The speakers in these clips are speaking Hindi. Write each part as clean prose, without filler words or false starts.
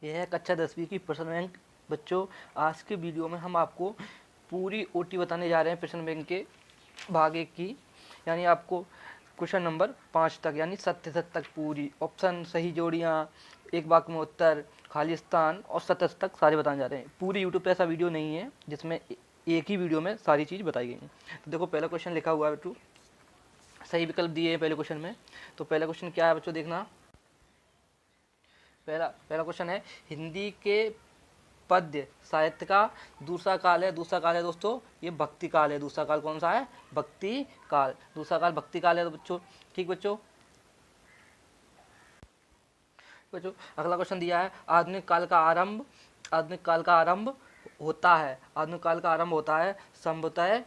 यह है कक्षा 10वीं की प्रश्न बैंक। बच्चों, आज के वीडियो में हम आपको पूरी ओटी बताने जा रहे हैं प्रश्न बैंक के भाग 1 की, यानी आपको क्वेश्चन नंबर 5 तक यानी सत्य तक पूरी ऑप्शन, सही जोड़ियाँ, एक वाक्य में उत्तर, खाली स्थान और सत्य तक सारे बताने जा रहे हैं। पूरी यूट्यूब पे ऐसा वीडियो नहीं है जिसमें एक ही वीडियो में सारी चीज़ बताई गई है। तो देखो, पहला क्वेश्चन लिखा हुआ है बच्चों, सही विकल्प दिए हैं पहले क्वेश्चन में। तो पहला क्वेश्चन क्या है बच्चों, देखना। पहला क्वेश्चन है, हिंदी के पद्य साहित्य का दूसरा काल है। दूसरा काल है दोस्तों, ये भक्ति काल है। दूसरा काल कौन सा है? भक्ति काल। दूसरा काल भक्ति काल है बच्चों। ठीक बच्चों, अगला क्वेश्चन दिया है, आधुनिक काल का आरंभ होता है। आधुनिक काल का आरंभ होता है संभवतः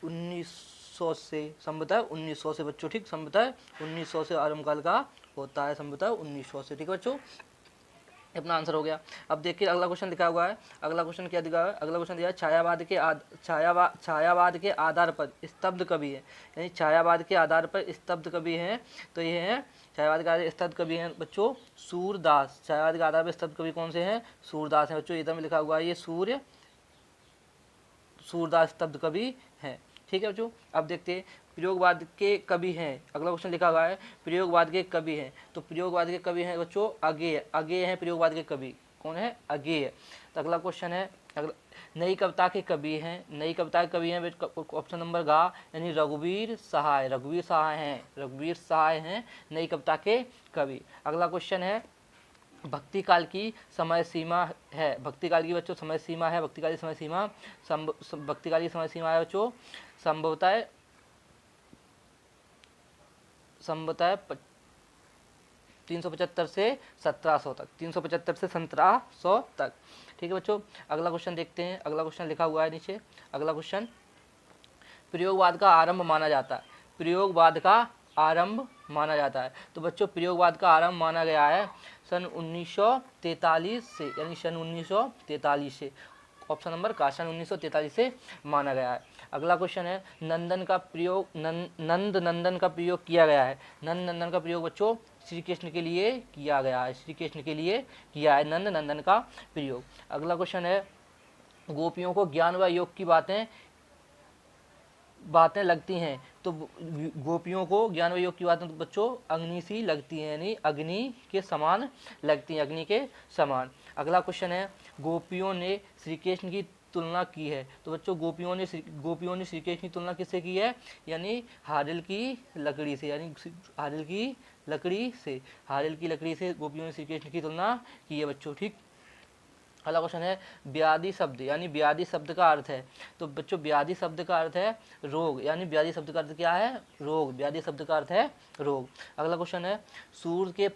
1900 से। संभवतः 1900 से बच्चों। ठीक, संभवतः 1900 से आरंभ काल का होता है, संभवतः 1900 से। ठीक है बच्चों, अपना आंसर हो गया। अब देखिए अगला क्वेश्चन लिखा हुआ है। अगला क्वेश्चन क्या दिखा है? अगला क्वेश्चन दिया है, छायावाद के आधार पर स्तब्ध कवि है। यानी छायावाद के आधार पर स्तब्ध कवि हैं। तो ये है छायावाद के आधार स्तब्ध कवि हैं बच्चों सूरदास। छायावाद के आधार पर स्तब्ध कवि कौन से हैं? सूरदास हैं बच्चों। इधर में लिखा हुआ है ये सूरदास स्तब्ध कवि हैं। ठीक है बच्चों, अब देखते हैं प्रयोगवाद के कवि हैं। अगला क्वेश्चन लिखा हुआ है, प्रयोगवाद के कवि हैं। तो प्रयोगवाद के कवि हैं बच्चों अगेय हैं प्रयोगवाद के कवि। कौन है? अगेय। तो अगला क्वेश्चन है, नई कविता के कवि हैं। नई कविता के कवि हैं ऑप्शन नंबर गा, यानी रघुवीर सहाय हैं नई कविता के कवि। अगला क्वेश्चन है, भक्ति काल की समय सीमा है। भक्ति काल की बच्चों समय सीमा है। भक्ति काल की समय सीमा है बच्चों संभवतः 375 से 1700 तक। 375 से 1700 तक। ठीक है बच्चों, अगला क्वेश्चन देखते हैं। अगला क्वेश्चन लिखा हुआ है नीचे। अगला क्वेश्चन, प्रयोगवाद का आरंभ माना जाता है। प्रयोगवाद का आरंभ माना जाता है। तो बच्चों प्रयोगवाद का आरंभ माना गया है सन 1943 से, यानी सन 1943 से। ऑप्शन नंबर का सन 1943 से माना गया है। अगला क्वेश्चन है, नंद नंदन का प्रयोग किया गया है। नंद नंदन का प्रयोग बच्चों श्री कृष्ण के लिए किया गया है। श्री कृष्ण के लिए किया है नंद नंदन का प्रयोग। अगला क्वेश्चन है, गोपियों को ज्ञान व योग की बातें लगती हैं। तो गोपियों को ज्ञान व योग की बातें तो बच्चों अग्नि सी लगती हैं, यानी अग्नि के समान लगती हैं, अग्नि के समान। अगला क्वेश्चन है, गोपियों ने श्री कृष्ण की तुलना की है। तो बच्चों गोपियों ने श्री कृष्ण की तुलना किससे की है? यानी हारिल की लकड़ी से। यानी हारिल की लकड़ी से गोपियों ने श्री कृष्ण की तुलना की है बच्चों। ठीक, अगला क्वेश्चन है, व्याधि शब्द, यानी व्याधि शब्द का अर्थ है। तो बच्चों व्याधि शब्द का अर्थ है रोग, यानी व्याधि शब्द का अर्थ क्या है? रोग। व्याधि शब्द का अर्थ है रोग। अगला क्वेश्चन है, सूर्य के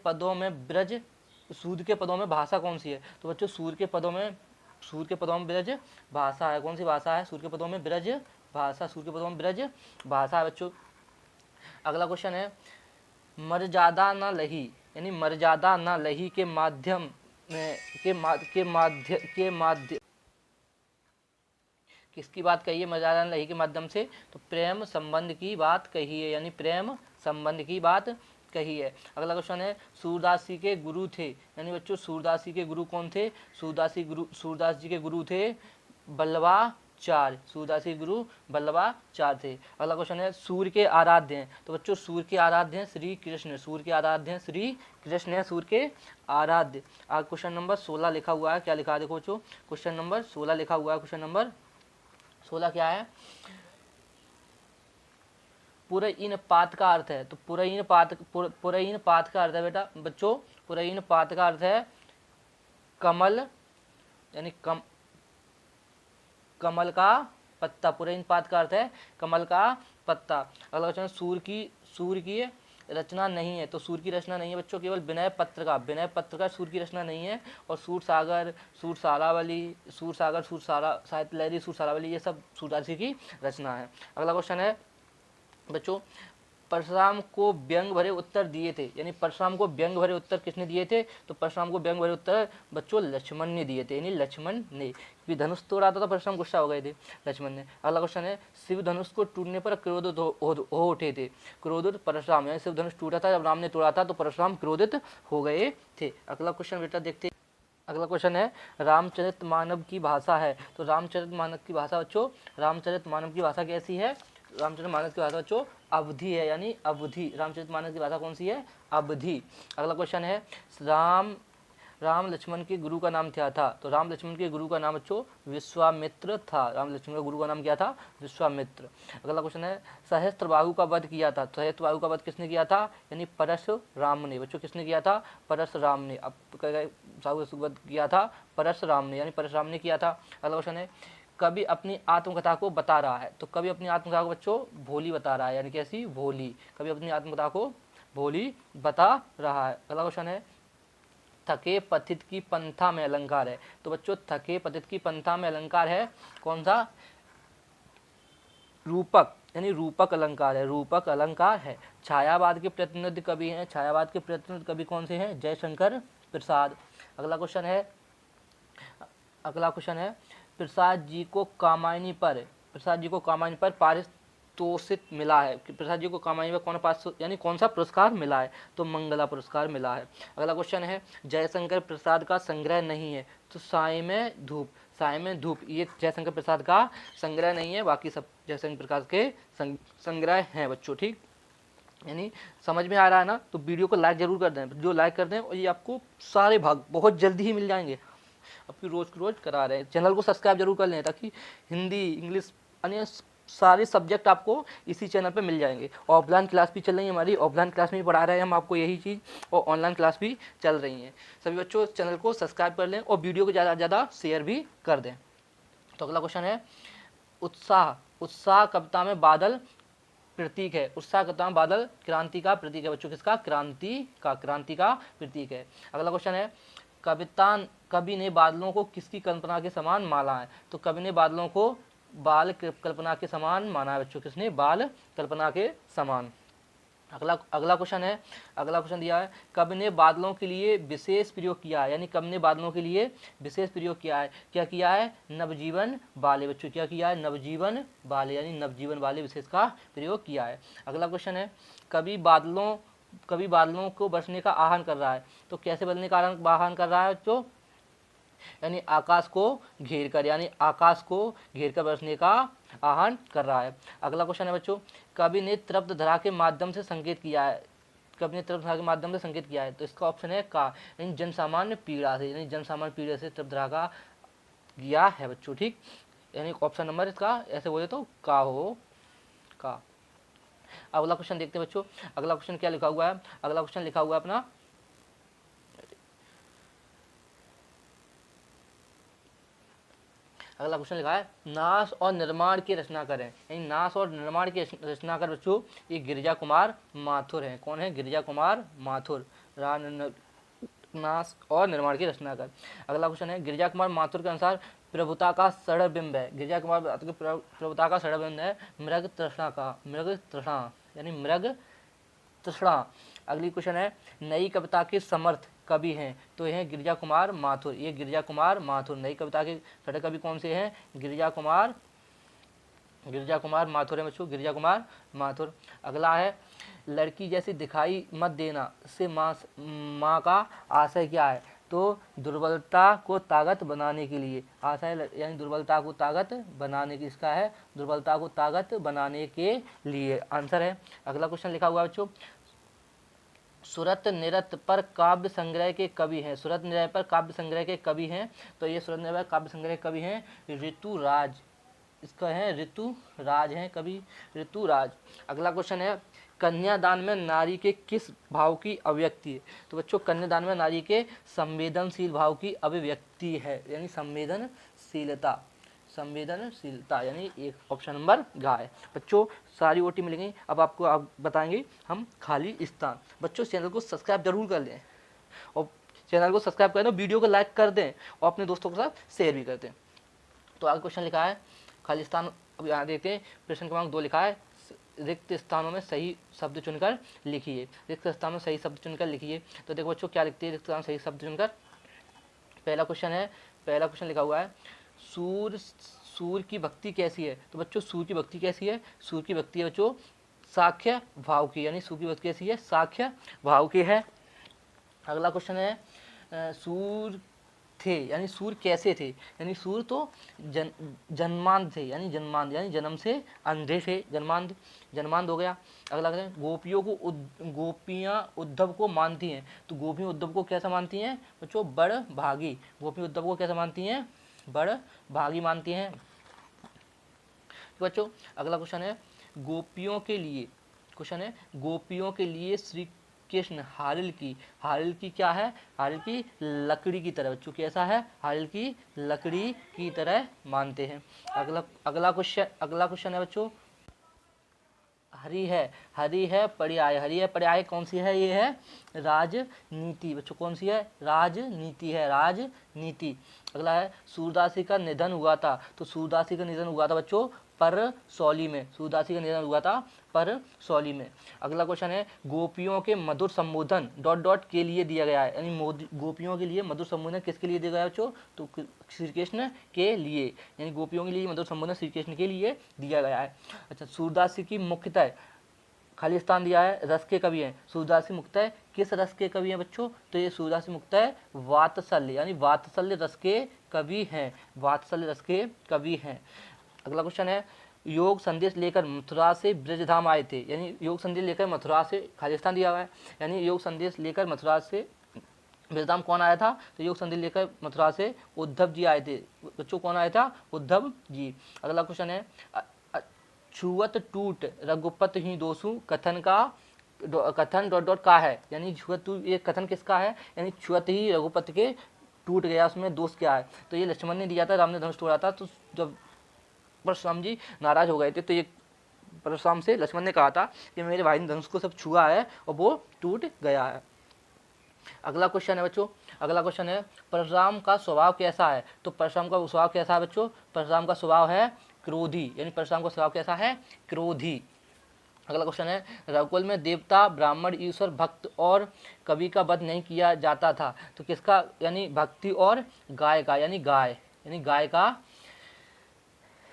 पदों में भाषा कौन सी है? तो बच्चों सूर्य के पदों में ब्रज भाषा है। कौन सी भाषा है? सूर्य के पदों में ब्रज भाषा है बच्चों। अगला क्वेश्चन है, मर्यादा न लही, यानी मर्यादा न लही के माध्यम किसकी बात कही है? मर्यादा न लही के माध्यम से। तो प्रेम संबंध की बात कही है, यानी प्रेम संबंध की बात कही है। अगला क्वेश्चन है, सूरदास जी के गुरु थे। यानी बच्चों सूरदास जी के गुरु कौन थे? सूरदास जी के गुरु थे बल्लवाचार्य। सूरदास जी गुरु बल्लवाचार्य थे। अगला क्वेश्चन है, सूर्य के आराध्य हैं। तो बच्चों सूर्य के आराध्य हैं श्री कृष्ण। सूर्य के आराध्य आराध्य। आज क्वेश्चन नंबर 16 लिखा हुआ है। क्या लिखा है? देखो बच्चों क्वेश्चन नंबर 16 लिखा हुआ है। क्वेश्चन नंबर 16 क्या है? पुरईन पात का अर्थ है। तो पुरईन पात का अर्थ है बेटा बच्चों, पुरईन पात का अर्थ है कमल, यानी कमल का पत्ता। पुरईन पात का अर्थ है कमल का पत्ता। अगला क्वेश्चन, सूर्य की रचना नहीं है। तो सूर्य की रचना नहीं है बच्चों, केवल विनय पत्र का सूर्य की रचना नहीं है। और सूरसागर, साहित्य लहरी, सूरसारावली, ये सब सूरदास जी की रचना है। अगला क्वेश्चन है बच्चों, परशुराम को व्यंग भरे उत्तर दिए थे। यानी परशुराम को व्यंग भरे उत्तर किसने दिए थे? तो परशुराम को व्यंग भरे उत्तर बच्चों लक्ष्मण ने दिए थे। यानी लक्ष्मण ने, क्योंकि धनुष तोड़ा था तो परशुराम गुस्सा हो गए थे, लक्ष्मण ने। अगला क्वेश्चन है, शिव धनुष को टूटने पर क्रोधित हो उठे थे। क्रोधित परशुराम, यानी शिव धनुष टूटा था जब राम ने तोड़ा था तो परशुराम क्रोधित हो गए थे। अगला क्वेश्चन बेटा देखते अगला क्वेश्चन है रामचरितमानव की भाषा है। तो रामचरितमानव की भाषा बच्चों, रामचरितमानव की भाषा कैसी है? रामचरितमानव की भाषा बच्चों अवधि है, यानी अवधि। रामचरितमानव की भाषा कौन सी है? अवधि। अगला क्वेश्चन है राम लक्ष्मण के गुरु का नाम क्या था? तो राम लक्ष्मण के गुरु का नाम बच्चों विश्वामित्र था। राम लक्ष्मण के गुरु का नाम क्या था? विश्वामित्र। अगला क्वेश्चन है सहस्त्रबाहु का वध किया था। तो सहस्त्रबाहु का वध किसने किया था? यानी परशुराम ने। बच्चों किसने किया था? परशुराम ने। अब साहु का वध किया था परशुराम ने, यानी परशुराम ने किया था। अगला क्वेश्चन है कवि अपनी आत्मकथा को बता रहा है। तो कवि अपनी आत्मकथा को बच्चों भोली बता रहा है, यानी कैसी? भोली। कवि अपनी आत्मकथा को भोली बता रहा है। अगला क्वेश्चन है थके पथित की पंथा में अलंकार है। तो बच्चों थके पथित की पंथा में अलंकार है कौन सा? रूपक, यानी रूपक अलंकार है, रूपक अलंकार है। छायावाद के प्रतिनिधि कवि हैं। छायावाद के प्रतिनिधि कवि कौन से हैं? जयशंकर प्रसाद। अगला क्वेश्चन है प्रसाद जी को कामायनी पर पारितोषिक मिला है। प्रसाद जी को कामायनी पर यानी कौन सा पुरस्कार मिला है? तो मंगला पुरस्कार मिला है। अगला क्वेश्चन है जयशंकर प्रसाद का संग्रह नहीं है। तो साय में धूप ये जयशंकर प्रसाद का संग्रह नहीं है, बाकी सब जयशंकर प्रसाद के संग्रह हैं बच्चों। ठीक, यानी समझ में आ रहा है ना? तो वीडियो को लाइक जरूर कर दें। जो लाइक कर दें और ये आपको सारे भाग बहुत जल्दी ही मिल जाएंगे। आपकी रोज की रोज करा रहे हैं। चैनल को सब्सक्राइब जरूर कर लें ताकि हिंदी, इंग्लिश, अन्य सारे सब्जेक्ट आपको इसी चैनल पे मिल जाएंगे। ऑफलाइन क्लास भी चल रही है हमारी, ऑफलाइन क्लास में भी पढ़ा रहे हैं हम आपको यही चीज़, और ऑनलाइन क्लास भी चल रही हैं। सभी बच्चों चैनल को सब्सक्राइब कर लें और वीडियो को ज़्यादा से ज़्यादा शेयर भी कर दें। तो अगला क्वेश्चन है उत्साह कविता में बादल प्रतीक है। उत्साह कविता में बादल क्रांति का प्रतीक है बच्चों। किसका? क्रांति का प्रतीक है। अगला क्वेश्चन है कवि ने बादलों को किसकी कल्पना के समान माना है? तो कवि ने बादलों को बाल कल्पना के समान माना है बच्चों। किसने? बाल कल्पना के समान। अगला क्वेश्चन दिया है कवि ने बादलों के लिए विशेष प्रयोग किया है। यानी कवि ने बादलों के लिए विशेष प्रयोग किया है। क्या किया है? नवजीवन बाले बच्चों। क्या किया है? नवजीवन बाले, यानी नवजीवन बाले विशेष का प्रयोग किया है। अगला क्वेश्चन है कवि बादलों को बरसने का आह्वान कर रहा है। तो कैसे बरसने का आह्वान कर रहा है बच्चों? यानी आकाश को घेर कर बरसने का आह्वान कर रहा है। अगला क्वेश्चन है बच्चों कवि ने तृप्त धरा के माध्यम से संकेत किया है। तो इसका ऑप्शन है का, यानी जनसामान्य पीड़ा से, तृप्त धरा का किया है बच्चों। ठीक, यानी ऑप्शन नंबर इसका ऐसे बोले तो का हो का। अगला क्वेश्चन देखते हैं बच्चों। अगला क्वेश्चन क्या लिखा हुआ है? अगला क्वेश्चन लिखा हुआ है अपना अगला क्वेश्चन लिखा है नाश और निर्माण की रचना करें। यानी नाश और निर्माण की रचना कर बच्चों ये गिरिजा कुमार माथुर हैं। कौन है? गिरिजा कुमार माथुर। नाश और निर्माण की रचना कर। अगला क्वेश्चन है गिरिजा कुमार माथुर के अनुसार प्रभुता का षड्बिंब है। गिरिजा कुमार माथुर के प्रभुता का षड्बिंब है मृग तृष्णा, यानी मृग तृष्णा। अगली क्वेश्चन है नई कविता के समर्थ कवि हैं। तो यह गिरिजा कुमार माथुर। ये गिरिजा कुमार माथुर नई कविता के छठे कवि कौन से हैं? गिरिजा कुमार माथुर है बच्चों। गिरिजा कुमार माथुर। अगला है लड़की जैसी दिखाई मत देना से माँ का आशय क्या है? तो दुर्बलता को ताकत बनाने के लिए आशय, यानी दुर्बलता को ताकत बनाने की इसका है, दुर्बलता को ताकत बनाने के लिए आंसर है। अगला क्वेश्चन लिखा हुआ बच्चों सुरत निरत पर काव्य संग्रह के कवि हैं। सुरत निरत पर काव्य संग्रह के कवि हैं। तो ये सुरत निरत पर काव्य संग्रह के कवि हैं ऋतुराज। इसका है ऋतुराज हैं कवि ऋतुराज। अगला क्वेश्चन है कन्यादान में नारी के किस भाव की अभिव्यक्ति है? तो बच्चों कन्यादान में नारी के संवेदनशील भाव की अभिव्यक्ति है, यानी संवेदनशीलता, यानी एक ऑप्शन नंबर घ है बच्चों। सारी ओटी मिलेंगी। अब आपको आप बताएंगे हम खाली स्थान। बच्चों चैनल को सब्सक्राइब जरूर कर लें और चैनल को सब्सक्राइब कर दें, वीडियो को लाइक कर दें और अपने दोस्तों के साथ शेयर भी कर दें। तो आगे क्वेश्चन लिखा है खाली स्थान। अब यहाँ देखते हैं प्रश्न क्रमांक 2 लिखा है रिक्त स्थानों में सही शब्द चुनकर लिखिए। रिक्त स्थानों में सही शब्द चुनकर लिखिए। तो देखो बच्चों क्या लिखते हैं रिक्त स्थान सही शब्द चुनकर। पहला क्वेश्चन लिखा हुआ है सूर्य की भक्ति कैसी है? तो बच्चों सूर्य की भक्ति कैसी है? सूर्य की भक्ति है बच्चों साख्य भाव की, यानी सूर्य की भक्ति कैसी है? साख्य भाव की है। अगला क्वेश्चन है सूर्य थे, यानी सूर्य कैसे थे, यानी सूर्य तो जन्मांध थे, यानी जन्मांध यानी जन्म से अंधे थे, जन्मांध जन्मांध हो गया। अगला कहते हैं गोपियों को गोपियाँ उद्धव को मानती हैं, तो गोपियाँ उद्धव को कैसा मानती हैं बच्चों, बड़ भागी। गोपियाँ उद्धव को कैसा मानती हैं, बड़ भागी मानती हैं। तो बच्चों अगला क्वेश्चन है गोपियों के लिए, क्वेश्चन है गोपियों के लिए श्री कृष्ण हारिल की क्या है, हारिल की लकड़ी की तरह, बच्चों कैसा है, हारिल की लकड़ी की तरह मानते हैं। अगला क्वेश्चन है बच्चों हरि है पर्याय कौन सी है, ये है राजनीति। बच्चों कौन सी है, राजनीति है, राजनीति। अगला है सूरदासी का निधन हुआ था, तो सूरदासी का निधन हुआ था बच्चों परसौली में, सूरदासी का निधन हुआ था परसौली में। अगला क्वेश्चन है गोपियों के मधुर संबोधन डॉट डॉट के लिए दिया गया है, यानी गोपियों के लिए मधुर संबोधन किसके लिए दिया गया है बच्चों, तो श्री कृष्ण के लिए, यानी गोपियों के लिए मधुर संबोधन श्री कृष्ण के लिए दिया गया है। अच्छा सूरदासी की मुख्यतः खाली स्थान दिया है, रस के कवि हैं, सूरदासी मुख्यतः किस रस के कवि हैं बच्चों, तो ये सूरदासी मुख्यतः वात्सल्य यानी वात्सल्य रस के कवि हैं, वात्सल्य रस के कवि हैं। अगला क्वेश्चन है योग संदेश लेकर मथुरा से ब्रजधाम आए थे, यानी योग संदेश लेकर मथुरा से, खाली स्थान दिया हुआ है, यानी योग संदेश लेकर मथुरा से ब्रजधाम कौन आया था, तो योग संदेश लेकर मथुरा से उद्धव जी आए थे। बच्चों कौन आया था, उद्धव जी। अगला क्वेश्चन है छुअत टूट रघुपत ही दोषु कथन डॉट डॉट का है, यानी छुअत टूट ये कथन किसका है, यानी छुअत ही रघुपत के टूट गया, उसमें दोष क्या है, तो ये लक्ष्मण ने दिया था, राम ने धनुष तोड़ा था, तो जब परशुराम जी नाराज हो गए थे तो ये परशुराम से लक्ष्मण ने कहा था कि मेरे भाई ने धनुष को सब छुआ है और वो टूट गया है। अगला क्वेश्चन है बच्चों, अगला क्वेश्चन है परशुराम का स्वभाव कैसा है, तो परशुराम का स्वभाव कैसा है बच्चों, परशुराम का स्वभाव है क्रोधी, यानी परशुराम का स्वभाव कैसा है, क्रोधी। अगला क्वेश्चन है रघुकुल में देवता ब्राह्मण ईश्वर भक्त और कवि का वध नहीं किया जाता था, तो किसका, यानी भक्ति और गाय का, यानी गाय का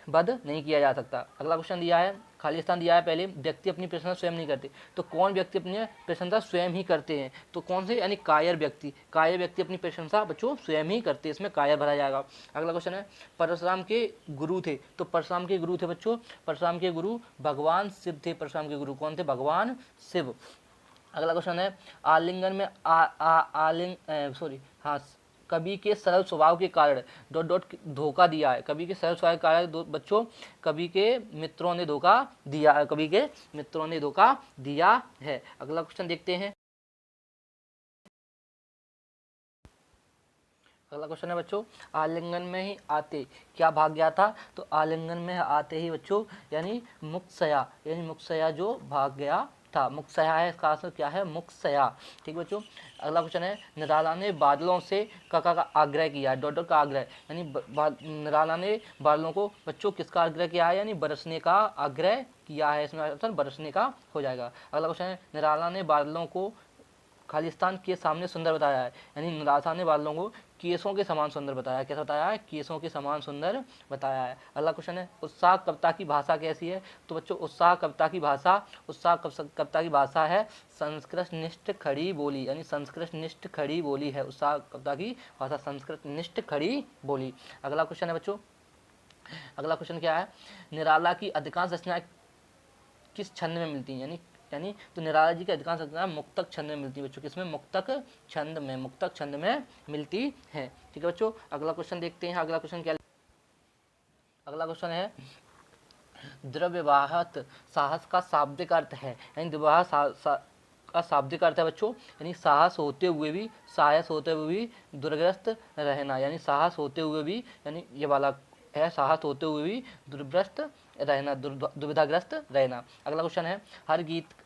वध नहीं किया जा सकता। अगला क्वेश्चन दिया है खाली स्थान दिया है, पहले व्यक्ति अपनी प्रशंसा स्वयं नहीं करते, तो कौन व्यक्ति अपनी प्रशंसा स्वयं ही करते हैं, तो कौन से, यानी कायर व्यक्ति अपनी प्रशंसा बच्चों स्वयं ही करते हैं, इसमें कायर भरा जाएगा। अगला क्वेश्चन है परशुराम के गुरु थे, तो परशुराम के गुरु थे बच्चों, परशुराम के गुरु भगवान शिव थे, परशुराम के गुरु कौन थे, भगवान शिव। अगला क्वेश्चन है आलिंगन में कवि के सरल स्वभाव के कारण डॉट डॉट धोखा दिया है, कवि के सरल स्वभाव के कारण बच्चों कवि के मित्रों ने धोखा दिया है, कवि के मित्रों ने धोखा दिया है। अगला क्वेश्चन देखते हैं, अगला क्वेश्चन है बच्चों आलिंगन में ही आते क्या भाग गया था, तो आलिंगन में आते ही बच्चों यानी मुक्तसया जो भाग गया था, मुक्तसया है, इसका आंसर क्या है, मुक्तसया। ठीक बच्चों। अगला क्वेश्चन है निराला ने बादलों से का आग्रह किया, डॉट डॉट का आग्रह, यानी निराला ने बादलों को बच्चों किसका आग्रह किया है, यानी बरसने का आग्रह किया है, इसमें आंसर बरसने का हो जाएगा। अगला क्वेश्चन है निराला ने बादलों को खालिस्तान के सामने सुंदर बताया है, यानी निराला ने बादलों को केसों के समान सुंदर बताया है, कैसा बताया है, केसों के समान सुंदर बताया है। अगला क्वेश्चन है उत्साह कविता की भाषा कैसी है, तो बच्चों उत्साह कविता की भाषा है संस्कृत निष्ठ खड़ी बोली, यानी संस्कृत निष्ठ खड़ी बोली है उत्साह कविता की भाषा, संस्कृत निष्ठ खड़ी बोली। अगला क्वेश्चन है बच्चों, अगला क्वेश्चन क्या है निराला की अधिकांश रचनाएं किस छंद में मिलती हैं, यानी तो निराला जी की अधिकांश रचनाएं मुक्तक छंद में मिलती है बच्चों, किसमें, मुक्तक छंद में मिलती है। ठीक है बच्चों। अगला क्वेश्चन देखते हैं, अगला क्वेश्चन क्या, अगला क्वेश्चन है द्रव्यवाहत साहस का शाब्दिक अर्थ है, यानी द्रव्यवाह का शाब्दिक अर्थ है बच्चों, यानी साहस होते हुए भी दुर्ग्रस्त रहना, यानी साहस होते हुए भी, यानी ये वाला है साहस होते हुए भी दुर्ग्रस्त रहना, दुविधाग्रस्त रहना। अगला क्वेश्चन है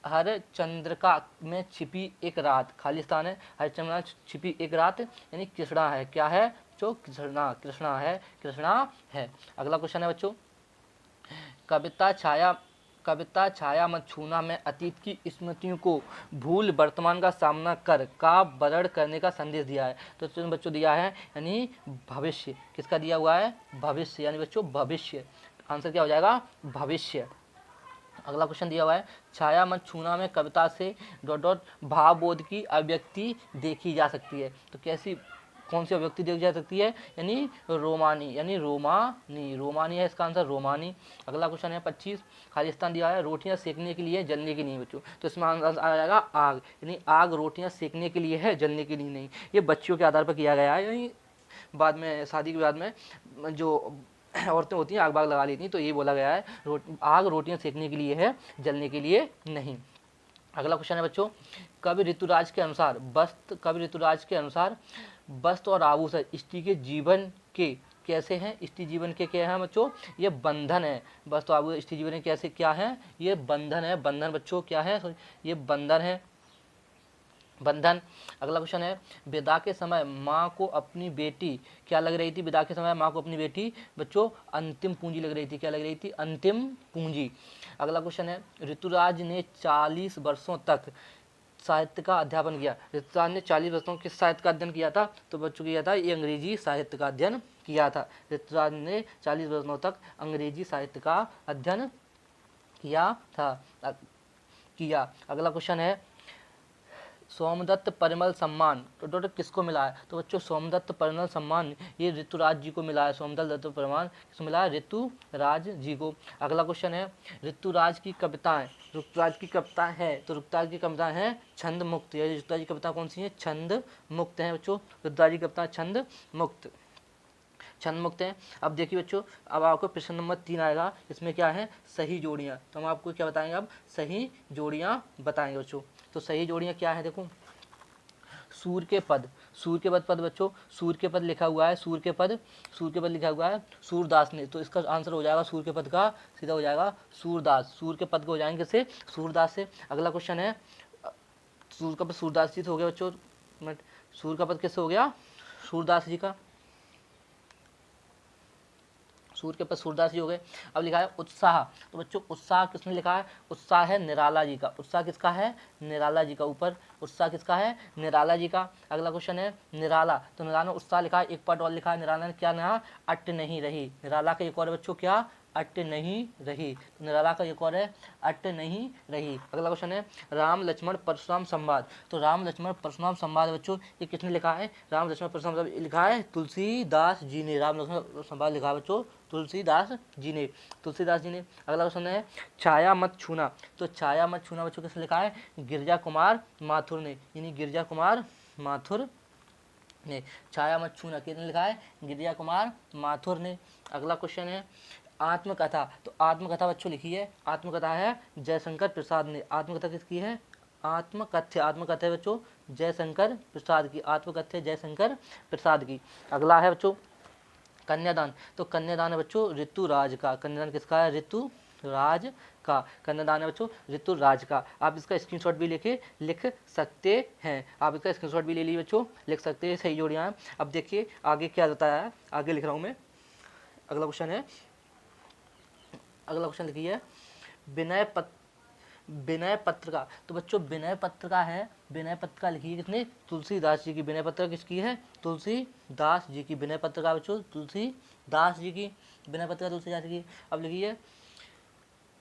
हर चंद्रिका में छिपी एक रात, खाली स्थान है, हर चंद्रिका में छिपी एक रात यानी कृष्णा है, क्या है जो कृष्णा है। अगला क्वेश्चन है बच्चों कविता छाया मत छूना में अतीत की स्मृतियों को भूल वर्तमान का सामना कर का वर्ण करने का संदेश दिया है, तो बच्चों दिया है यानी भविष्य, किसका दिया हुआ है, भविष्य, यानी बच्चों भविष्य, आंसर क्या हो जाएगा, भविष्य। अगला क्वेश्चन दिया हुआ है छाया मत छूना में कविता से डॉट डॉट भावबोध की अभिव्यक्ति देखी जा सकती है, तो कैसी कौन सी अभिव्यक्ति देखी जा सकती है, यानी रोमानी, यानी रोमानी, रोमानी है इसका आंसर, रोमानी। अगला क्वेश्चन है 25, खालिस्तान दिया है रोटियां सेकने के लिए, जलने के लिए बच्चों, तो इसमें आंसर आ जाएगा आग, यानी आग रोटियां सेकने के लिए है, जलने के लिए नहीं। ये बच्चियों के आधार पर किया गया है, यानी बाद में शादी के बाद में जो औरतें होती हैं आग बाग लगा लेती हैं, तो ये बोला गया है आग रोटियां सेकने के लिए है, जलने के लिए नहीं। अगला क्वेश्चन है बच्चों, कवि ऋतुराज के अनुसार कवि ऋतुराज के अनुसार वस्त्र और आभूषण स्त्री के जीवन के कैसे हैं, स्त्री जीवन के क्या है बच्चों, ये बंधन है। वस्त्र और आभूषण स्त्री जीवन के कैसे क्या है, ये बंधन है, बंधन बच्चों क्या है, ये बंधन है, बंधन। अगला क्वेश्चन है, विदा के समय माँ को अपनी बेटी क्या लग रही थी, विदा के समय माँ को अपनी बेटी बच्चों अंतिम पूंजी लग रही थी, क्या लग रही थी, अंतिम पूंजी। अगला क्वेश्चन है, ऋतुराज ने 40 वर्षों तक साहित्य का अध्यापन किया, ऋतुराज ने 40 वर्षों किस साहित्य का अध्ययन किया था, तो बच्चों किया था ये अंग्रेजी साहित्य का अध्ययन किया था, ऋतुराज ने 40 वर्षों तक अंग्रेजी साहित्य का अध्ययन किया था, किया। अगला क्वेश्चन है, सोमदत्त परिमल सम्मान तो टोटल किसको मिला है, तो बच्चों सोमदत्त परिमल सम्मान ये ऋतुराज जी को मिला है, सोमदत्त परिमल किसको मिला है, ऋतुराज जी को। अगला क्वेश्चन है, ऋतुराज की कविताएं, ऋतुराज की कविता है, तो ऋतुराज की कविता है छंद मुक्त, ये ऋतुराज की कविता कौन सी है, छंद मुक्त है बच्चों, ऋतुराज की कविता छंद मुक्त, छंद मुक्त है। अब देखिए बच्चों, अब आपको प्रश्न नंबर 3 आएगा, इसमें क्या है, सही जोड़ियाँ, तो हम आपको क्या बताएंगे, अब सही जोड़ियाँ बताएंगे बच्चों। तो सही जोड़ियाँ क्या है, देखो सूर्य के पद, सूर्य के पद बच्चों, सूर्य के पद लिखा हुआ है, सूर्य के पद लिखा हुआ है सूरदास ने, तो इसका आंसर हो जाएगा सूर्य के पद का सीधा हो जाएगा सूरदास, सूर्य के पद को हो जाएंगे किससे, सूरदास से। अगला क्वेश्चन है, सूर्य का पद सूरदास जी से हो गया बच्चों, सूर्य का पद किससे हो गया, सूरदास जी का, सूर्य के पद सूरदास जी हो गए। अब लिखा है उत्साह, तो बच्चों उत्साह किसने लिखा है, उत्साह है निराला जी का, उत्साह किसका है, निराला जी का, ऊपर उत्साह किसका है, निराला जी का। अगला क्वेश्चन है निराला, तो निराला ने उत्साह लिखा है, एक पार्ट और लिखा है, निराला ने क्या लिखा, अट नहीं रही, निराला का एक और बच्चों क्या, अट नहीं रही, तो निराला का एक और है अट नहीं रही। अगला क्वेश्चन है राम लक्ष्मण परशुराम संवाद, तो राम लक्ष्मण परशुराम संवाद बच्चों ये किसने लिखा है, राम लक्ष्मण परशुराम संवाद लिखा है तुलसीदास जी ने, राम लक्ष्मण संवाद लिखा है बच्चों तुलसीदास जी ने, तुलसीदास जी ने। अगला क्वेश्चन है छाया मत छूना, तो छाया मत छूना बच्चों किसने लिखा है, गिरजा कुमार माथुर ने, यानी गिरजा कुमार माथुर ने, छाया मत छूना किसने लिखा है, गिरजा कुमार माथुर ने। अगला क्वेश्चन है आत्मकथा, तो आत्मकथा बच्चों लिखी है, आत्मकथा है जयशंकर प्रसाद ने, आत्मकथा किसकी है, आत्मकथ्य, आत्मकथ्य बच्चों जयशंकर प्रसाद की, आत्मकथ्य जयशंकर प्रसाद की। अगला है बच्चों कन्यादान, तो कन्यादान है बच्चों ऋतुराज का, कन्यादान किसका है, ऋतुराज का, कन्यादान है बच्चों ऋतुराज का। आप इसका स्क्रीनशॉट भी लिख सकते हैं, आप इसका स्क्रीनशॉट भी ले लीजिए बच्चों, लिख सकते हैं, सही जोड़ियाँ हैं। अब देखिए आगे क्या बताया है, आगे लिख रहा हूँ मैं। अगला क्वेश्चन है, अगला क्वेश्चन लिखिए विनय पत्रिका, तो बच्चों विनय पत्रिका है, विनय पत्रिका लिखी है किसने, तुलसीदास जी की, विनय पत्रिका किसकी है, तुलसीदास जी की, विनय पत्रिका बच्चों तुलसीदास जी की, विनय पत्रिका तुलसीदास जी की। अब लिखिए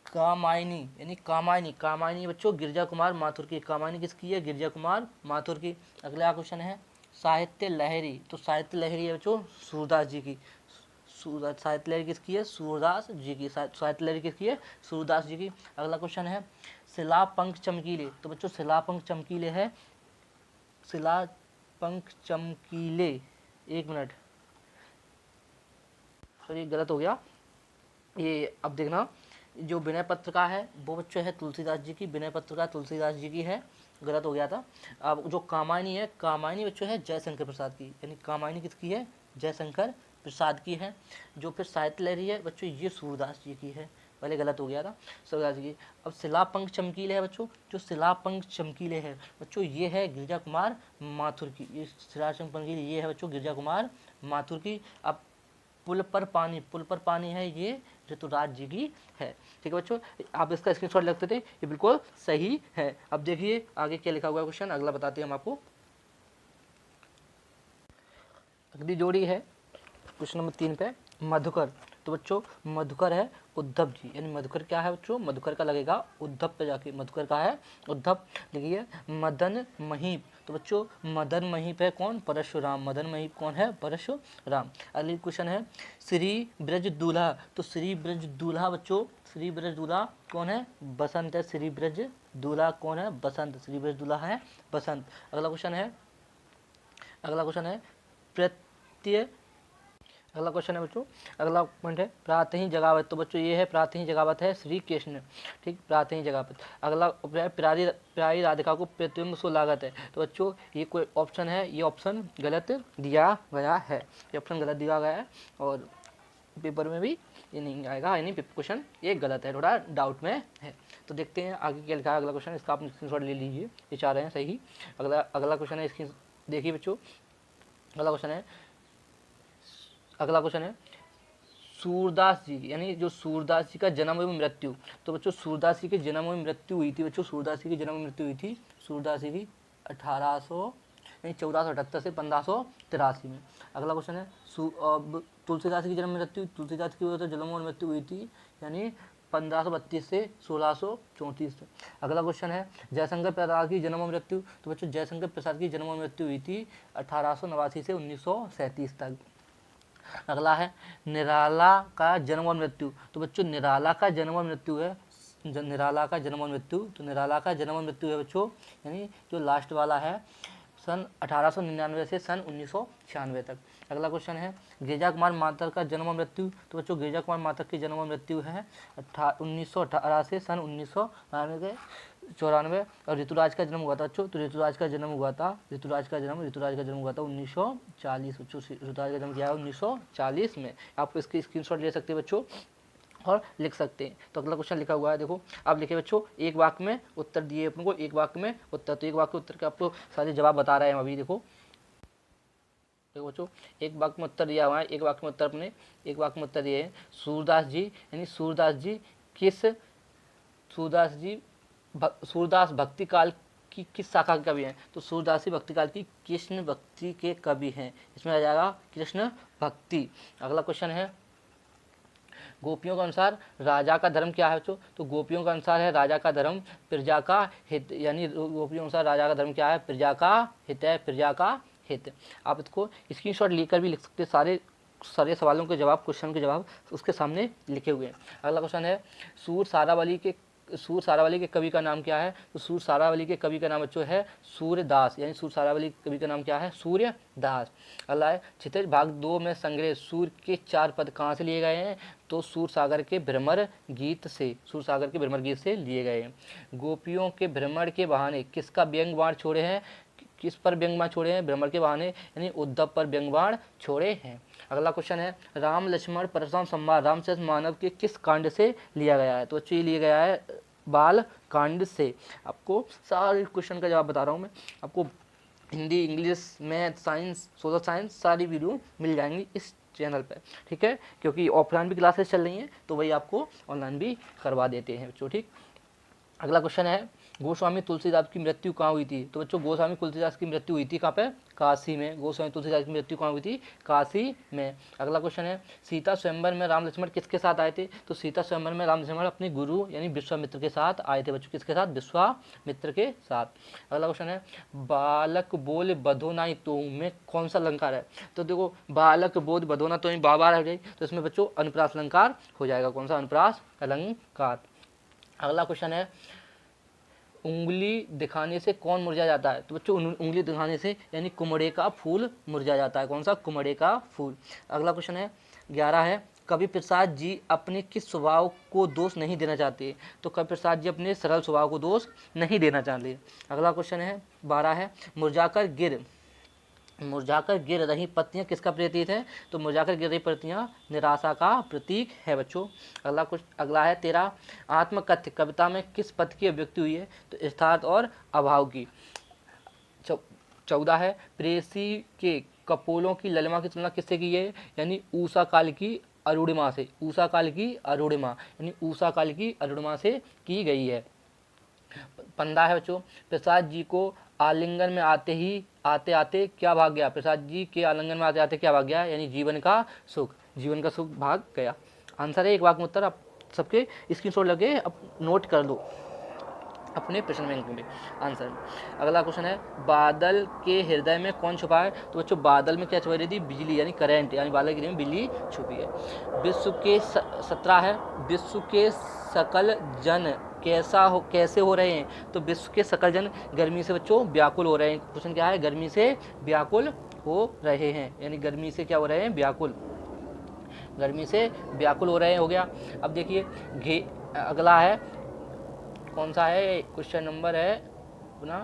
कामायनी, यानी कामायनी, कामायनी बच्चों गिरजा कुमार माथुर की, कामायनी किसकी है, गिरजा कुमार माथुर की। अगला क्वेश्चन है साहित्य लहरी, तो साहित्य लहरी है बच्चों सूरदास जी की, साहित्य लहरी किसकी है, सूरदास जी की, साहित्य लहरी किसकी है, सूरदास जी की। अगला क्वेश्चन है शिलापंख चमकीले, तो बच्चों शिलापंख चमकीले है, शिलापंख चमकीले, एक मिनट सॉरी गलत हो गया ये, अब देखना जो विनय पत्रिका है वो बच्चों है तुलसीदास जी की, विनय पत्रिका तुलसीदास जी की है, गलत हो गया था। अब जो कामायनी है, कामायनी बच्चों है जयशंकर प्रसाद की, यानी कामायनी किसकी है, जयशंकर प्रसाद की है। जो फिर साहित्य लहरी है बच्चों ये सूरदास जी की है, पहले गलत हो गया था, सूरदास जी की। अब शिलापंख चमकीले है बच्चों, जो शिलापंख चमकीले है बच्चों ये है गिरजा कुमार माथुर की, ये शिलापंख चमकीले ये है बच्चों गिरजा कुमार माथुर की। अब पुल पर पानी है ये ऋतुराज जी की है, ठीक है बच्चों, आप इसका स्क्रीनशॉट लगते थे, ये बिल्कुल सही है। अब देखिए आगे क्या लिखा हुआ है क्वेश्चन, अगला बताते हैं हम आपको। अगली जोड़ी है क्वेश्चन नंबर 3 पे, मधुकर, तो बच्चों मधुकर है उद्धव जी, यानी मधुकर क्या है बच्चों, मधुकर का लगेगा उद्धव पे जाके, मधुकर का है उद्धव। देखिए मदन महीप, तो बच्चों मदन महीप है कौन, परशुराम, मदन महीप कौन है, परशुराम। अगली क्वेश्चन है श्री ब्रज दूल्हा, तो श्री ब्रज दूल्हा बच्चों, श्री ब्रज दूल्हा कौन है, बसंत है, श्री ब्रज दूल्हा कौन है, बसंत, श्री ब्रज दूल्हा है बसंत। अगला क्वेश्चन है, अगला क्वेश्चन है प्रत्यय, अगला क्वेश्चन है बच्चों, अगला पॉइंट है प्रातः जगावत, तो बच्चों ये है प्रातः जगावत है श्री कृष्ण, ठीक, प्रातः जगावत। अगला प्यारी प्यारी राधिका को प्रतिबिंब सो लागत है, तो बच्चों ये कोई ऑप्शन है, ये ऑप्शन गलत दिया गया है, ये ऑप्शन गलत दिया गया है और पेपर में भी ये नहीं आएगा, यानी क्वेश्चन ये गलत है, थोड़ा डाउट में है। तो देखते हैं आगे क्या लिखा है अगला क्वेश्चन, इसका आप स्क्रीनशॉट ले लीजिए, ये चाह रहे हैं सही। अगला क्वेश्चन है इसकी, देखिए बच्चों अगला क्वेश्चन है, अगला क्वेश्चन है सूरदास जी, यानी जो सूरदास जी का जन्म एवं मृत्यु, तो बच्चों सूरदास जी के जन्म एवं मृत्यु हुई थी, बच्चों सूरदास जी की जन्म मृत्यु हुई थी, सूरदास जी की 1478 से 1583 में। अगला क्वेश्चन है तुलसीदास की जन्म मृत्यु, तुलसीदास की वजह से जन्म और मृत्यु हुई थी, यानी 1532 से 1634 तक। अगला क्वेश्चन है जयशंकर प्रसाद की जन्म और मृत्यु, तो बच्चों जयशंकर प्रसाद की जन्म और मृत्यु हुई थी 1889 से 1937 तक। अगला है निराला का जन्म और मृत्यु, तो बच्चों निराला का जन्म और मृत्यु है, निराला का जन्म और मृत्यु, तो निराला का जन्म और मृत्यु है बच्चों, यानी जो लास्ट वाला है सन 1899 से सन 1996 तक। अगला क्वेश्चन है गिरिजा कुमार मातर का जन्म और मृत्यु, तो बच्चों गिरिजा कुमार मातर की जन्म और मृत्यु है 1918 से सन 1994। और ऋतुराज का जन्म हुआ था बच्चों, तो ऋतुराज का जन्म हुआ था 1940, बच्चों ऋतुराज का जन्म किया है 1940 में। आप इसकी स्क्रीनशॉट ले सकते हैं बच्चों और लिख सकते हैं। तो अगला क्वेश्चन लिखा हुआ है, देखो आप लिखे बच्चों, एक वाक्य में उत्तर दिए अपन को, एक वाक्य में उत्तर, तो एक वाक्य उत्तर के आपको सारे जवाब बता रहे हैं अभी। देखो बच्चों एक वाक्य में उत्तर दिया हुआ है, एक वाक्य में उत्तर अपने एक वाक्य में उत्तर दिए हैं सूरदास जी, यानी सूरदास जी सूरदास भक्ति काल की किस शाखा के कवि हैं, तो सूरदासी भक्ति काल की कृष्ण भक्ति के कवि हैं, इसमें आ जाएगा कृष्ण भक्ति। अगला क्वेश्चन है गोपियों के अनुसार राजा का धर्म क्या है बच्चों, तो गोपियों का अनुसार है राजा का धर्म प्रजा का हित, यानी गोपियों के अनुसार राजा का धर्म क्या है, प्रजा का हित है, प्रजा का हित। आप इसको स्क्रीनशॉट लेकर भी लिख सकते हैं, सारे सवालों के जवाब, क्वेश्चन के जवाब उसके सामने लिखे हुए हैं। अगला क्वेश्चन है सूर सारावली के कवि का नाम क्या है, तो सूर सारावली के कवि का नाम बच्चों है सूर्यदास, यानी सूर सारावली के कवि का नाम क्या है, सूर्यदास। अगला है क्षितिज भाग 2 में संग्रह सूर के 4 पद कहाँ से लिए गए हैं, तो सूर सागर के भ्रमर गीत से, सूर सागर के भ्रमर गीत से लिए गए हैं। गोपियों के भ्रमण के बहाने किसका व्यंग बाण छोड़े हैं, किस पर व्यंग बाण छोड़े हैं, भ्रमर के बहाने यानी उद्धव पर व्यंग बाण छोड़े हैं। अगला क्वेश्चन है राम लक्ष्मण परशुराम संवाद रामचरित मानव के किस कांड से लिया गया है, तो अच्छी लिया गया है बाल कांड से। आपको सारे क्वेश्चन का जवाब बता रहा हूँ मैं, आपको Hindi, English, math, science, social science सारी वीडियो मिल जाएंगी इस चैनल पर, ठीक है, क्योंकि ऑफलाइन भी क्लासेस चल रही हैं तो वही आपको ऑनलाइन भी करवा देते हैं बच्चों, ठीक। अगला क्वेश्चन है गोस्वामी तुलसीदास की मृत्यु कहाँ हुई थी, तो बच्चों गोस्वामी तुलसीदास की मृत्यु हुई थी कहाँ पे, काशी में। गोस्वामी तुलसीदास की मृत्यु कहाँ हुई थी, काशी में। अगला क्वेश्चन है सीता स्वयंवर में राम लक्ष्मण किसके साथ आए थे, तो सीता स्वयंवर में राम लक्ष्मण अपने गुरु यानी विश्वामित्र के साथ आए थे बच्चों, किसके साथ, विश्वामित्र के साथ। अगला क्वेश्चन है बालक बोल बधोना तो में कौन सा अलंकार है, तो देखो बालक बोध बधोना तो बार बार आ गई, तो इसमें बच्चों अनुप्रास अलंकार हो जाएगा, कौन सा, अनुप्रास अलंकार। अगला क्वेश्चन है उंगली दिखाने से कौन मुरझा जाता है, तो बच्चों उंगली दिखाने से यानी कुमड़े का फूल मुरझा जाता है, कौन सा, कुमड़े का फूल। अगला क्वेश्चन है 11 है कवि प्रसाद जी अपने किस स्वभाव को दोष नहीं देना चाहते, तो कवि प्रसाद जी अपने सरल स्वभाव को दोष नहीं देना चाहते। अगला क्वेश्चन है 12 है मुरझाकर गिर रही पत्तियां किसका प्रतीक है, तो मुरझाकर गिर रही पत्तियां निराशा का प्रतीक है बच्चों। अगला है 13 आत्मकथ्य कविता में किस पद की अभिव्यक्ति हुई है, तो यथार्थ और अभाव की। 14 है प्रेसी के कपोलों की ललिमा की तुलना किससे की है, यानी ऊषा काल की अरुणिमा से, ऊषा काल की अरुणिमा यानी ऊषा काल की अरुणिमा से की गई है। 15 है बच्चों प्रसाद जी को आलिंगन में आते आते क्या भाग गया, प्रसाद जी के आलिंगन में आते आते क्या भाग गया, यानी जीवन का सुख भाग गया। आंसर है एक वाक्य में उत्तर। आप सबके स्क्रीनशॉट लगे अब नोट कर लो अपने प्रश्न बैंक में आंसर। अगला क्वेश्चन है बादल के हृदय में कौन छुपा है? तो बच्चों बादल में क्या छुपी रहती है? बिजली यानी करंट, यानी बादल के हृदय में बिजली छुपी है। विश्व के 17 है, विश्व के सकल जन कैसे हो रहे हैं? तो विश्व के सकल जन गर्मी से बच्चों व्याकुल हो रहे हैं। क्वेश्चन क्या है? गर्मी से व्याकुल हो रहे हैं, यानी गर्मी से क्या हो रहे हैं? व्याकुल, गर्मी से व्याकुल हो रहे हैं, हो गया। अब देखिए अगला है कौन सा है? क्वेश्चन नंबर है अपना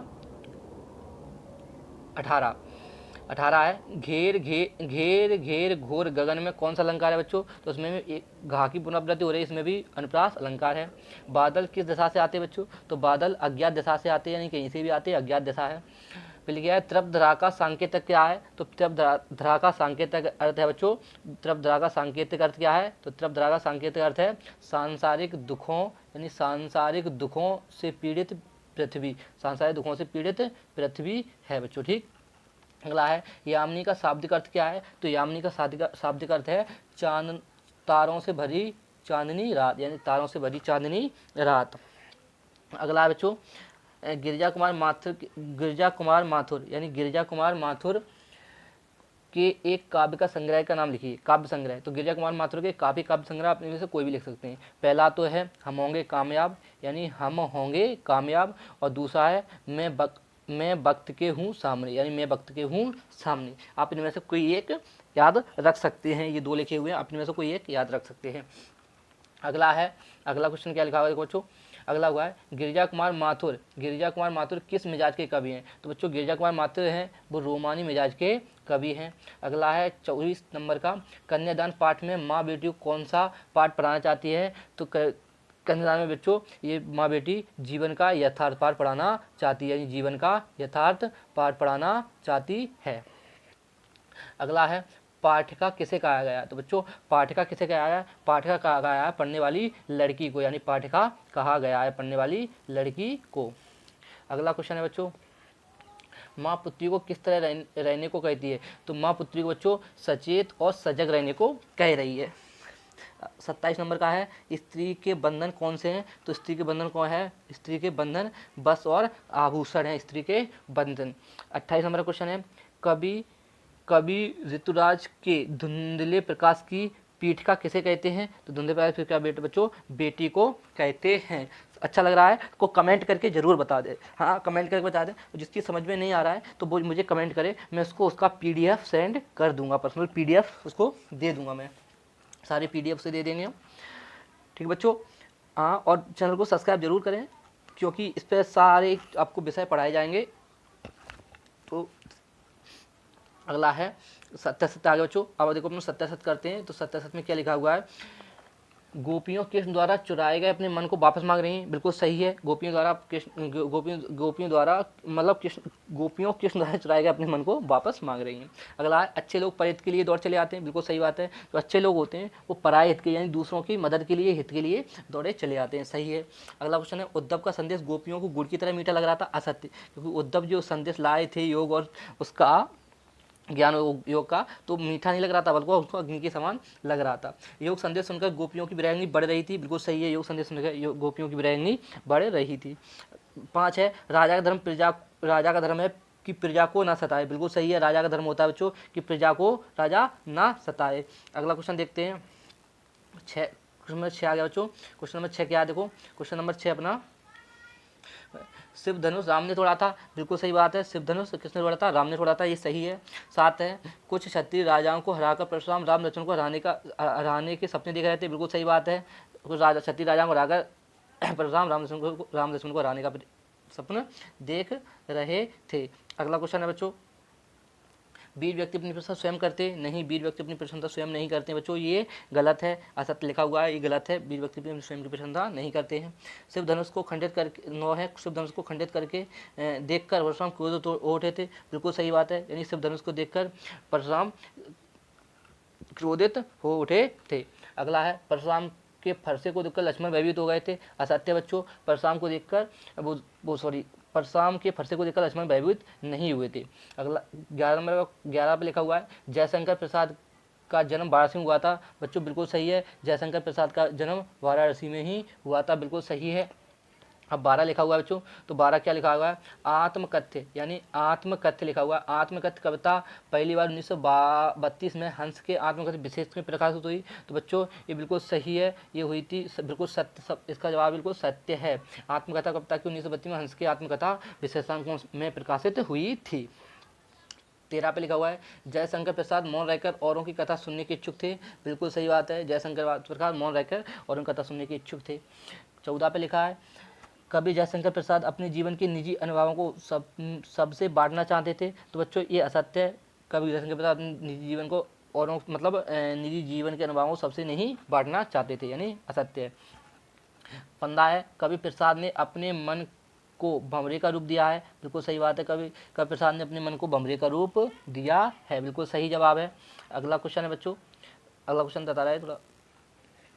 18 है। घेर घेर घेर घेर घोर गगन में कौन सा अलंकार है बच्चों? तो उसमें एक घा की पुनरावृत्ति हो रही है, इसमें भी अनुप्रास अलंकार है। बादल किस दिशा से आते हैं बच्चों? तो बादल अज्ञात दिशा से आते हैं, यानी कहीं से भी आते हैं, अज्ञात दिशा है। फिर क्या है? त्रपधरा का सांकेतिक क्या है? तो त्रपधरा का सांकेतिक अर्थ है बच्चों, त्रपधरा का सांकेतिक अर्थ क्या है? तो त्रपधरा का सांकेतिक अर्थ है सांसारिक दुखों, यानी सांसारिक दुखों से पीड़ित पृथ्वी, सांसारिक दुखों से पीड़ित पृथ्वी है बच्चों, ठीक। अगला है यामिनी का शाब्दिक अर्थ क्या है? तो यामिनी का शाब्दिक अर्थ है तारों से भरी चांदनी रात, यानी तारों से भरी चांदनी रात। अगला है बच्चों गिरिजा कुमार माथुर यानी गिरिजा कुमार माथुर के एक काव्य का संग्रह का नाम लिखिए। काव्य संग्रह, तो गिरिजा कुमार माथुर के काव्य संग्रह अपने में से कोई भी लिख सकते हैं। पहला तो है हम होंगे कामयाब, यानी हम होंगे कामयाब, और दूसरा है मैं वक्त के हूँ सामने, यानी मैं वक्त के हूँ सामने। आप इनमें से कोई एक याद रख सकते हैं, ये दो लिखे हुए हैं, आप इनमें से कोई एक याद रख सकते हैं। अगला क्वेश्चन क्या लिखा हुआ है बच्चों? अगला हुआ है गिरिजा कुमार माथुर किस मिजाज के कवि हैं? तो बच्चों गिरिजा कुमार माथुर हैं वो रोमानी मिजाज के कवि हैं। अगला है 24 नंबर का कन्यादान पाठ में माँ बेटी को कौन सा पाठ पढ़ाना चाहती है? तो कन्यादान में बच्चों ये माँ बेटी जीवन का यथार्थ पाठ पढ़ाना चाहती है, यानी जीवन का यथार्थ पाठ पढ़ाना चाहती है। अगला है पाठिका किसे कहा गया? तो बच्चों पाठिका किसे कहा गया? पाठिका कहा गया है पढ़ने वाली लड़की को, यानी पाठिका कहा गया है पढ़ने वाली लड़की को। अगला क्वेश्चन है बच्चों माँ पुत्री को किस तरह रहने को कहती है? तो माँ पुत्री को बच्चों सचेत और सजग रहने को कह रही है। 27 नंबर का है स्त्री के बंधन कौन से हैं? तो स्त्री के बंधन कौन है? स्त्री के बंधन बस और आभूषण है, स्त्री के बंधन। 28 नंबर क्वेश्चन है कवि ऋतुराज के धुंधले प्रकाश की पीठिका किसे कहते हैं? तो धुंधले प्रकाश की पीठिका बच्चों बेटी को कहते हैं। अच्छा लग रहा है को कमेंट करके जरूर बता दे, हाँ कमेंट करके बता दे। जिसकी समझ में नहीं आ रहा है तो वो मुझे कमेंट करे, मैं उसको उसका PDF सेंड कर दूंगा, पर्सनल PDF उसको दे दूंगा, मैं सारे PDF से दे देंगे हम, ठीक बच्चों। हाँ और चैनल को सब्सक्राइब जरूर करें क्योंकि इस पर सारे आपको विषय पढ़ाए जाएंगे। तो अगला है सत्यासत्य आगे बच्चों। अब देखो अपने सत्यासत्य करते हैं। तो सत्यासत्य में क्या लिखा हुआ है? गोपियों कृष्ण द्वारा चुराए गए अपने मन को वापस मांग रही हैं, बिल्कुल सही है। गोपियों द्वारा कृष्ण द्वारा चुराए गए अपने मन को वापस मांग रही हैं। अगला है अच्छे लोग परहित के लिए दौड़ चले आते हैं, बिल्कुल सही बात है। तो अच्छे लोग होते हैं वो पराय हित के यानी दूसरों की मदद के लिए, हित के लिए दौड़े चले आते हैं, सही है। अगला क्वेश्चन है उद्धव का संदेश गोपियों को गुड़ की तरह मीठा लग रहा था, असत्य। क्योंकि उद्धव जो संदेश लाए थे योग और उसका ज्ञान योग का, तो मीठा नहीं लग रहा था बल्कि उसको अग्नि के समान लग रहा था। योग संदेश सुनकर गोपियों की विरहांगिनी बढ़ रही थी, बिल्कुल सही है। योग संदेश सुनकर गोपियों की विरहांगिनी बढ़ रही थी। 5 है राजा का धर्म है कि प्रजा को ना सताए, बिल्कुल सही है। राजा का धर्म होता है बच्चों कि प्रजा को राजा ना सताए। अगला क्वेश्चन देखते हैं 6, क्वेश्चन नंबर 6 आ गया बच्चों। क्वेश्चन नंबर 6 क्या देखो, क्वेश्चन नंबर 6 अपना शिव धनुष राम ने तोड़ा था, बिल्कुल सही बात है। शिव धनुष किसने तोड़ा था? राम ने तोड़ा था, ये सही है। 7 है कुछ क्षत्रिय राजाओं को हराकर परशुराम राम लक्ष्मण को हराने के सपने देख रहे थे, बिल्कुल सही बात है। कुछ क्षत्रिय राजाओं को हराकर परशुराम राम लक्ष्मण को हराने का सपना देख रहे थे। अगला क्वेश्चन है बच्चों वीर व्यक्ति अपनी प्रशंसा स्वयं करते नहीं, वीर व्यक्ति अपनी प्रशंसा स्वयं नहीं करते बच्चों, ये गलत है। असत्य लिखा हुआ है, ये गलत है। वीर व्यक्ति अपनी स्वयं की प्रशंसा नहीं करते हैं। शिव धनुष को खंडित करके 9 है शिव धनुष को खंडित करके देखकर परशुराम क्रोधित हो उठे थे, बिल्कुल सही बात है। यानी शिव धनुष को देखकर परशुराम क्रोधित हो उठे थे। अगला है परशुराम के फरसे को देखकर लक्ष्मण भयभीत हो गए थे, असत्य बच्चों। परशुराम को देखकर परशुराम के फरसे को देखकर लक्ष्मण भयभीत नहीं हुए थे। अगला 11 नंबर 11 पे लिखा हुआ है जयशंकर प्रसाद का जन्म वाराणसी में हुआ था। बच्चों बिल्कुल सही है, जयशंकर प्रसाद का जन्म वाराणसी में ही हुआ था, बिल्कुल सही है। अब 12 लिखा हुआ है बच्चों, तो 12 क्या लिखा हुआ है, आत्मकथ्य यानी आत्मकथ्य लिखा हुआ है। आत्मकथ्य कविता पहली बार 1932 में हंस के आत्मकथ्य विशेष में प्रकाशित हुई। तो बच्चों ये बिल्कुल सही है, ये हुई थी बिल्कुल सत्य, इसका जवाब बिल्कुल सत्य है। आत्मकथा कविता की 1932 में हंस के आत्मकथा विशेषांकों में प्रकाशित हुई थी। 13 पे लिखा हुआ है, जयशंकर प्रसाद मौन रहकर औरों की कथा सुनने के इच्छुक थे। बिल्कुल सही बात है, जयशंकर प्रसाद मौन रहकर औरों की कथा सुनने के इच्छुक थे। 14 पे लिखा है, कवि जयशंकर प्रसाद अपने जीवन के निजी अनुभवों को सबसे बांटना चाहते थे। तो बच्चों ये असत्य है, कवि जयशंकर प्रसाद अपने निजी जीवन को औरों मतलब निजी जीवन के अनुभवों को सबसे नहीं बांटना चाहते थे, यानी असत्य है। 15 है, कवि प्रसाद ने अपने मन को भंवरे का रूप दिया है। बिल्कुल सही बात है, कवि प्रसाद ने अपने मन को भंवरे का रूप दिया है, बिल्कुल सही जवाब है। अगला क्वेश्चन है बच्चों, अगला क्वेश्चन बता रहा है थोड़ा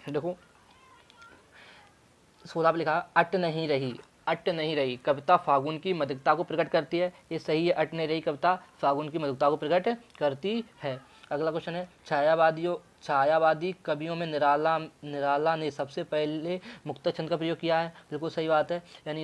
देखो, 16 पे लिखा, अट नहीं रही, अट नहीं रही कविता फागुन की मधुरता को प्रकट करती है। ये सही है, अट नहीं रही कविता फागुन की मधुरता को प्रकट करती है। अगला क्वेश्चन है, छायावादी कवियों में निराला ने सबसे पहले मुक्त छंद का प्रयोग किया है। बिल्कुल सही बात है, यानी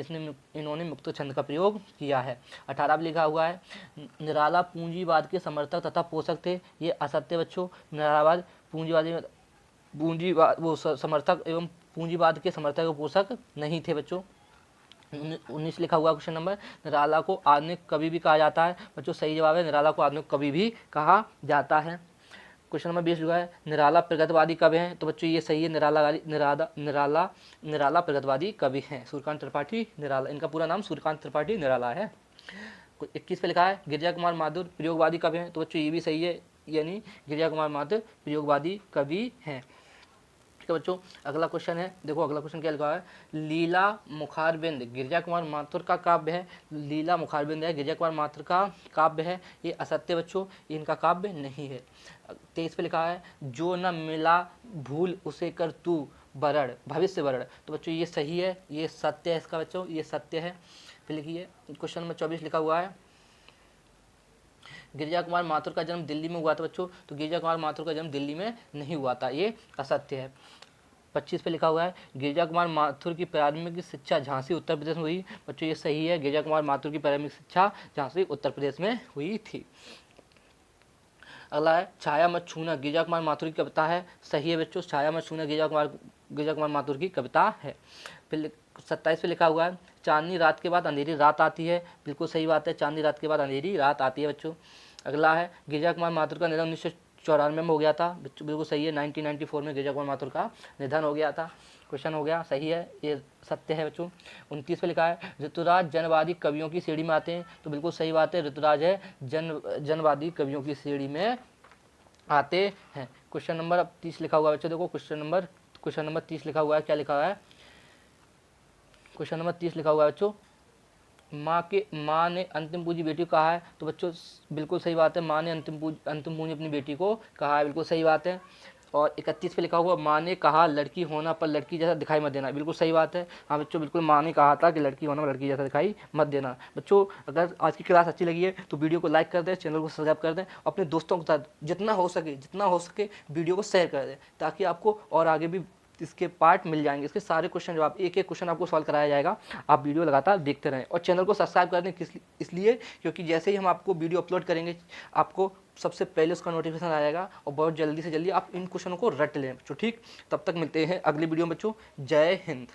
इन्होंने मुक्त छंद का प्रयोग किया है। 18 पे लिखा हुआ है, निराला पूंजीवाद के समर्थक तथा पोषक थे। ये असत्य बच्चों, निरालावाद पूंजीवाद वो समर्थक एवं पूंजीवाद के समर्थक और पोषक नहीं थे बच्चों। 19 लिखा हुआ क्वेश्चन नंबर, निराला को आधुनिक कवि भी कहा जाता है। बच्चों सही जवाब है, निराला को आधुनिक कवि भी कहा जाता है। क्वेश्चन नंबर 20 लिखा है, निराला प्रगतिवादी कवि हैं। तो बच्चों ये सही है, निराला प्रगतिवादी कवि हैं। सूर्यकांत त्रिपाठी निराला, इनका पूरा नाम सूर्यकांत त्रिपाठी निराला है। 21 पे लिखा है, गिरिजा कुमार माथुर प्रयोगवादी कवि हैं। तो बच्चों ये भी सही है, यानी गिरिजा कुमार माथुर प्रयोगवादी कवि हैं। ठीक है बच्चों, अगला क्वेश्चन है, देखो अगला क्वेश्चन क्या लिखा है, लीला मुखारबिंद गिरिजा कुमार माथुर का काव्य है। लीला मुखारबिंद है गिरिजा कुमार माथुर का काव्य है। ये असत्य बच्चों, इनका काव्य नहीं है। 23 पे लिखा है, जो न मिला भूल उसे कर तू वरण, भविष्य वरण। तो बच्चों ये सही है, ये सत्य है इसका बच्चों, ये सत्य है। फिर लिखिए क्वेश्चन नंबर 24 लिखा हुआ है, गिरिजा कुमार माथुर का जन्म दिल्ली में हुआ था बच्चों। तो गिरिजा कुमार माथुर का जन्म दिल्ली में नहीं हुआ था, ये असत्य है। 25 पे लिखा हुआ है, गिरिजा कुमार माथुर की प्रारंभिक शिक्षा झांसी उत्तर प्रदेश में हुई। बच्चों ये सही है, गिरिजा कुमार माथुर की प्रारंभिक शिक्षा झांसी उत्तर प्रदेश में हुई थी। अगला है, छाया मत छूना गिरिजा कुमार माथुर की कविता है। सही है बच्चों, छाया मत छूना गिरिजा कुमार माथुर की कविता है। फिर 27 पे लिखा हुआ है, चांदनी रात के बाद अंधेरी रात आती है। बिल्कुल सही बात है, चांदनी रात के बाद अंधेरी रात आती है बच्चों। अगला है, गिरिजा कुमार माथुर का निधन 1994 में हो गया था। बिल्कुल सही है, 1994 में गिरिजा कुमार माथुर का निधन हो गया था। क्वेश्चन हो गया, सही है, ये सत्य है बच्चों। 29 पे लिखा है, ऋतुराज जनवादी कवियों की श्रेणी में आते हैं। तो बिल्कुल सही बात है, ऋतुराज है जनवादी कवियों की श्रेणी में आते हैं। क्वेश्चन नंबर 30 लिखा हुआ है बच्चों, देखो क्वेश्चन नंबर 30 लिखा हुआ है, क्या लिखा हुआ है, क्वेश्चन नंबर 30 लिखा हुआ है बच्चों, माँ ने अंतिम पूंजी बेटी को कहा है। तो बच्चों बिल्कुल सही बात है, माँ ने अंतिम पूंजी अपनी बेटी को कहा है, बिल्कुल सही बात है। और 31 पे लिखा हुआ, माँ ने कहा लड़की होना पर लड़की जैसा दिखाई मत देना। बिल्कुल सही बात है, हाँ बच्चों बिल्कुल, माँ ने कहा था कि लड़की होना पर लड़की जैसा दिखाई मत देना। बच्चों अगर आज की क्लास अच्छी लगी है तो वीडियो को लाइक कर दें, चैनल को सब्सक्राइब कर दें, अपने दोस्तों के साथ जितना हो सके वीडियो को शेयर कर दें, ताकि आपको और आगे भी इसके पार्ट मिल जाएंगे। इसके सारे क्वेश्चन जवाब, एक एक क्वेश्चन आपको सॉल्व कराया जाएगा। आप वीडियो लगातार देखते रहें और चैनल को सब्सक्राइब कर दें, इसलिए क्योंकि जैसे ही हम आपको वीडियो अपलोड करेंगे आपको सबसे पहले उसका नोटिफिकेशन आ जाएगा और बहुत जल्दी से जल्दी आप इन क्वेश्चनों को रट लें बच्चों। ठीक, तब तक मिलते हैं अगली वीडियो में बच्चों। जय हिंद।